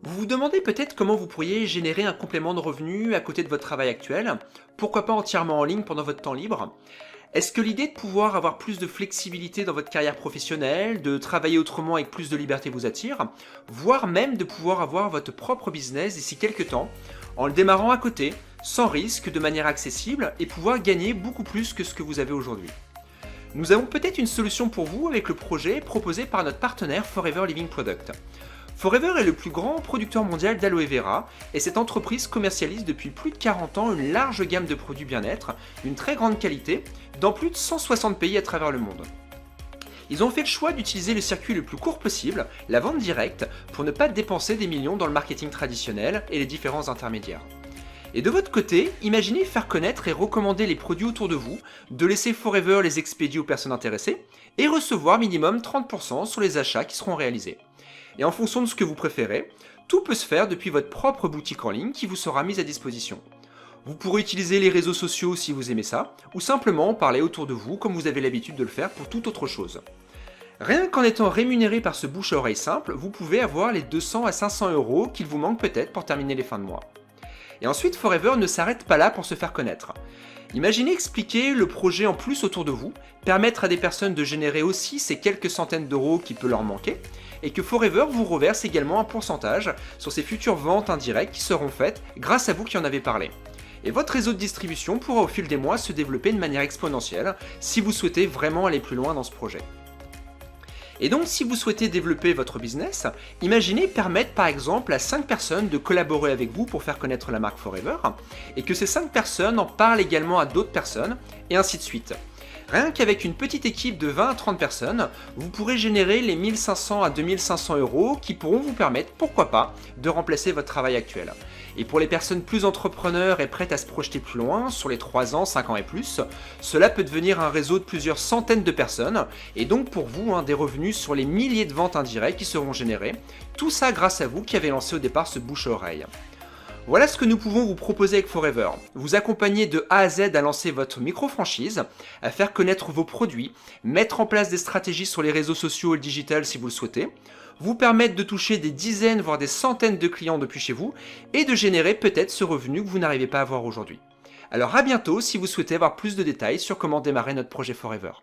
Vous vous demandez peut-être comment vous pourriez générer un complément de revenu à côté de votre travail actuel, pourquoi pas entièrement en ligne pendant votre temps libre. Est-ce que l'idée de pouvoir avoir plus de flexibilité dans votre carrière professionnelle, de travailler autrement avec plus de liberté vous attire, voire même de pouvoir avoir votre propre business d'ici quelques temps, en le démarrant à côté, sans risque, de manière accessible, et pouvoir gagner beaucoup plus que ce que vous avez aujourd'hui? Nous avons peut-être une solution pour vous avec le projet proposé par notre partenaire Forever Living Product. Forever est le plus grand producteur mondial d'aloe vera et cette entreprise commercialise depuis plus de 40 ans une large gamme de produits bien-être d'une très grande qualité dans plus de 160 pays à travers le monde. Ils ont fait le choix d'utiliser le circuit le plus court possible, la vente directe, pour ne pas dépenser des millions dans le marketing traditionnel et les différents intermédiaires. Et de votre côté, imaginez faire connaître et recommander les produits autour de vous, de laisser Forever les expédier aux personnes intéressées et recevoir minimum 30% sur les achats qui seront réalisés. Et en fonction de ce que vous préférez, tout peut se faire depuis votre propre boutique en ligne qui vous sera mise à disposition. Vous pourrez utiliser les réseaux sociaux si vous aimez ça, ou simplement parler autour de vous comme vous avez l'habitude de le faire pour toute autre chose. Rien qu'en étant rémunéré par ce bouche à oreille simple, vous pouvez avoir les 200 à 500 euros qu'il vous manque peut-être pour terminer les fins de mois. Et ensuite, Forever ne s'arrête pas là pour se faire connaître. Imaginez expliquer le projet en plus autour de vous, permettre à des personnes de générer aussi ces quelques centaines d'euros qui peut leur manquer, et que Forever vous reverse également un pourcentage sur ces futures ventes indirectes qui seront faites grâce à vous qui en avez parlé. Et votre réseau de distribution pourra au fil des mois se développer de manière exponentielle si vous souhaitez vraiment aller plus loin dans ce projet. Et donc, si vous souhaitez développer votre business, imaginez permettre par exemple à 5 personnes de collaborer avec vous pour faire connaître la marque Forever, et que ces 5 personnes en parlent également à d'autres personnes, et ainsi de suite. Rien qu'avec une petite équipe de 20 à 30 personnes, vous pourrez générer les 1500 à 2500 euros qui pourront vous permettre, pourquoi pas, de remplacer votre travail actuel. Et pour les personnes plus entrepreneurs et prêtes à se projeter plus loin, sur les 3 ans, 5 ans et plus, cela peut devenir un réseau de plusieurs centaines de personnes, et donc pour vous, des revenus sur les milliers de ventes indirectes qui seront générés, tout ça grâce à vous qui avez lancé au départ ce bouche-à-oreille. Voilà ce que nous pouvons vous proposer avec Forever. Vous accompagner de A à Z à lancer votre micro-franchise, à faire connaître vos produits, mettre en place des stratégies sur les réseaux sociaux et le digital si vous le souhaitez, vous permettre de toucher des dizaines voire des centaines de clients depuis chez vous et de générer peut-être ce revenu que vous n'arrivez pas à avoir aujourd'hui. Alors à bientôt si vous souhaitez avoir plus de détails sur comment démarrer notre projet Forever.